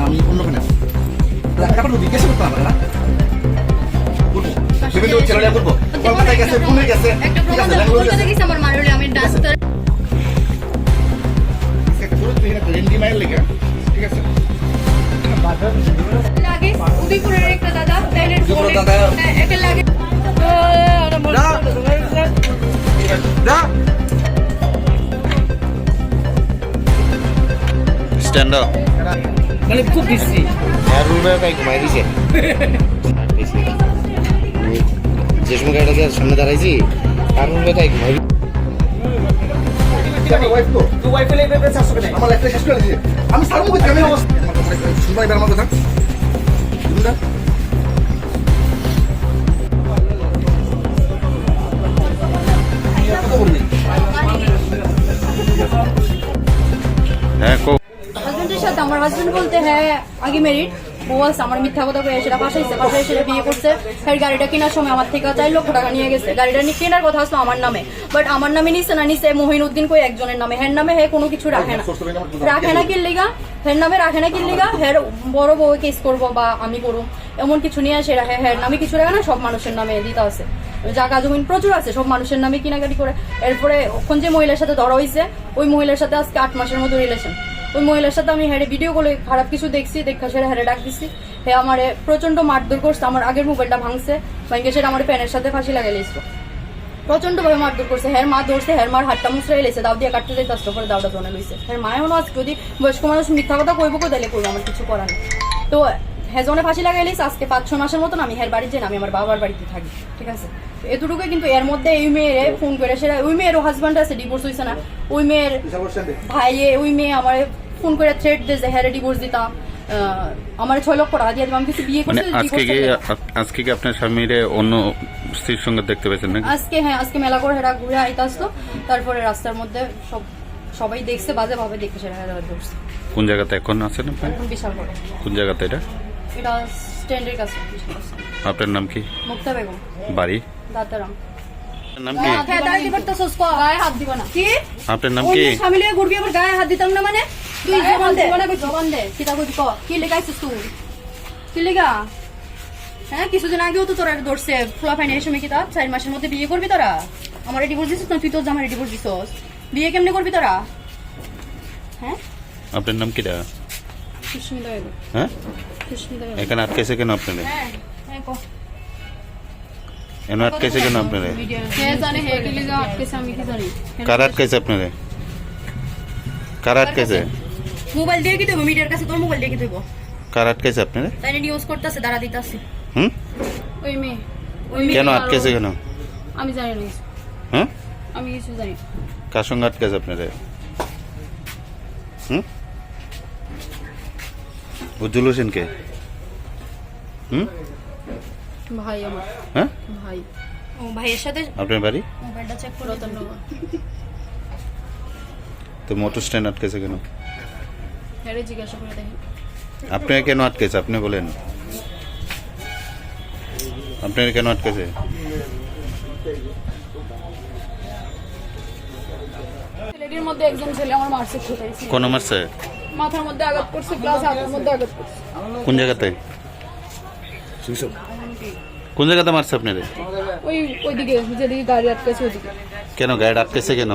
আমি অন্যখানে জিজ্ঞেস করতাম না ছেলেটা করবো কলকাতায় গেছে পুনে গেছে আমার মারলে আমি ডাক্তার ঠিক আছে লাগে উদয়পুরের একটা দাদা তাইলের একটা লাগে স্ট্যান্ড আপ মানে খুব বিশ্রী রুমে তাই ঘুমাই দিছে যে সময় গাড়িটাকে সামনে দাঁড়াইছি তার রুমে তাই ঘুমাই আমি সারমুখ গ্রামের অবস্থা শুনবাই আমার কথা হাজবেন্ডের সাথে আমার হাজবেন্ড বলতে হ্যাঁ আগে মেরিট বলছে আমার মিথ্যা কথা কয়ে সেটা ফাঁসাইছে সেটা বিয়ে করছে আর গাড়িটা কেনার সময় আমার থেকে 4 লক্ষ টাকা নিয়ে গেছে গাড়িটা কেনার কথা আসলো আমার নামে বাট আমার নামে নিছে না নিছে মহিনুদ্দিন কই একজনের নামে হের নামে হে কোনো কিছু রাখে না কি লিগা হের নামে রাখে না কি লিগা হের বড় বউ কেস করবো বা আমি করবো এমন কিছু নিয়ে আসে রাখে হের নামে কিছু রাখে না সব মানুষের নামে দিতে আছে জায়গা জমিন প্রচুর আছে সব মানুষের নামে কিনাকাটি করে এরপরে ওখান যে মহিলার সাথে ধরা হয়েছে ওই মহিলার সাথে আজকে 8 মাসের মতো রিলেশন ওই মহিলার সাথে আমি হেরে ভিডিও করে খারাপ কিছু দেখছি দেখা সেটা হেরে ডাক দিচ্ছি হে আমার প্রচন্ড মারধর করছে আমার আগের মোবাইলটা ভাঙছে ভাঙে সেটা আমার প্যানের সাথে ফাঁসি লাগাইছে প্রচন্ড ভাবে মারধর করছে হের মা ধরছে হের মার হাতটা মুসরাই লেছে দাও দিয়ে কাটতে যাই কষ্ট করে দাওটা জনে লইছে হের মায়ের মনে আজকে যদি বয়স্ক মানুষ মিথ্যা কথা কইবো কোথায় করবো আমার কিছু করার নেই তো হেজনে ফাঁসি লাগাইলিস আজকে 5-6 মাসের মতন আমি হের বাড়িতে আমি আমার বাবার বাড়িতে থাকি ঠিক আছে এতটুকু কিন্তু এর মধ্যে এই মেয়ে ফোন করে সেটা ওই মেয়েরও হাজব্যান্ড আছে ডিভোর্স হয়েছে না ওই মেয়ের ভাই ওই মেয়ে আমার ফোন করে থ্রেট দিয়েছে হ্যাঁ ডিভোর্স দিতাম আমার 6 লক্ষ টাকা দিয়ে আমি কিছু বিয়ে করছি আজকে কি আপনার স্বামীর অন্য স্ত্রীর সঙ্গে দেখতে পেয়েছেন নাকি আজকে মেলা করে হেরা ঘুরে আইতে আসলো তারপরে রাস্তার মধ্যে সবাই দেখছে বাজে ভাবে দেখে সেটা হেরা ধরছে কোন জায়গাতে এখন আছেন আপনি এখন বিশাল বড় কোন জায়গাতে এটা স্ট্যান্ডের কাছে আপনার নাম কি মুক্তা বেগম বাড়ি দাতারাম নাম কি আপনার নাম কি স্বামী লিয়ে ঘুরবি আবার গায়ে হাত দিতাম না মানে তুই জবান দে কিতা কইবি ক কি লেখাইছিস তুই কি লেখা হ্যাঁ কিছুদিন আগেও তো তোরা ধরছে ফ্লা ফাইনের সময় কিতা 4 মাসের মধ্যে বিয়ে করবি তোরা আমার ডিভোর্স দিছিস না তুই তোর জামাই ডিভোর্স দিছস বিয়ে কেমনে করবি তোরা হ্যাঁ আপনার নাম কিটা সুস্মিতা বেগম হ্যাঁ সুস্মিতা বেগম এখানে আটকেছে কেন আপনারা হ্যাঁ ক এনে আটকেছে কেন আপনারা কে জানে হে কি লাগা আটকেছে আমি কি জানি কার আটকেছে আপনারা কার আটকেছে মোবাইল দিয়ে কি দেব মিডিয়ার কাছে তোর মোবাইল দিয়ে কি দেব কার আটকেছে আপনারা তাই নিউজ করতেছে দাঁড়া দিতাছে ওই মেয়ে কেন আটকেছে কেন আমি জানি না হ্যাঁ আমি কিছু জানি কার সঙ্গে আটকেছে আপনারা উজ্জ্বল হোসেন কে ভাই আমার হ্যাঁ ভাই ও ভাইয়ের সাথে আপনার বাড়ি মোবাইলটা চেক করো রতননগর তো মোটর স্ট্যান্ড আটকেছে কেন আরে জিজ্ঞাসা করে দেখি আপনাকে কেন আটকেছে আপনি বলেন আপনার কেন আটকেছে ছেলেটির মধ্যে একজন ছেলে আমার মারছে খেতেছে কোন মারছে মাথার মধ্যে আঘাত করছে প্লাস হাতের মধ্যে আঘাত করছে কোন জায়গাতে কোন জায়গাতে মারছে আপনারে ওইদিকে যেদিকে গাড়ি আটকেছে ওইদিকে কেন গাড়ি আটকেছে কেন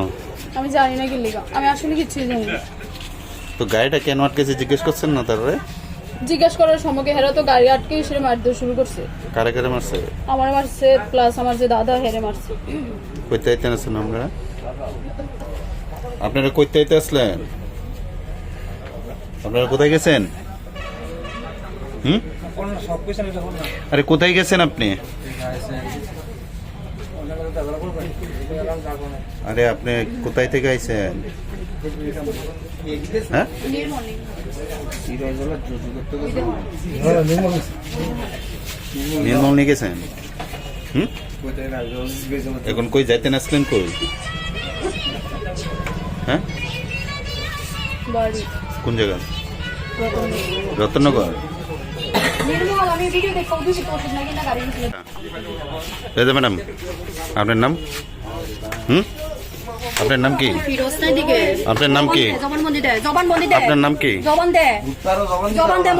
আমি জানি না কি লেগা আমি আসলে কিছুই জানি না তো গাড়িটা কেন আটকেছে জিজ্ঞেস করছেন না তারপরে জিজ্ঞেস করার সময় হেরা তো গাড়ি আটকে সেরে মারতে শুরু করছে কারে কারে মারছে আমার মারছে প্লাস আমার যে দাদা হেরে মারছে কইতে আইতে আসছেন আমরা আপনারা কইতে আইতে আসলেন আপনারা কোথায় গেছেন আরে কোথায় গেছেন আপনি আরে আপনি কোথায় থেকে আইছেন হ্যাঁ নির্মল নিয়ে গেছেন এখন কই যাইতেন আসলেন কই হ্যাঁ কোন জায়গা রতননগর নির্মল আমি ভিডিও দেখতে উদ্দেশ্যে ওষুধ না কিনা গাড়ি নিয়ে এই যে ম্যাডাম আপনার নাম আপনার নাম কি ফিরোজ না দিকে আপনার নাম কি জবানবন্দি দে আপনার নাম কি জবান দে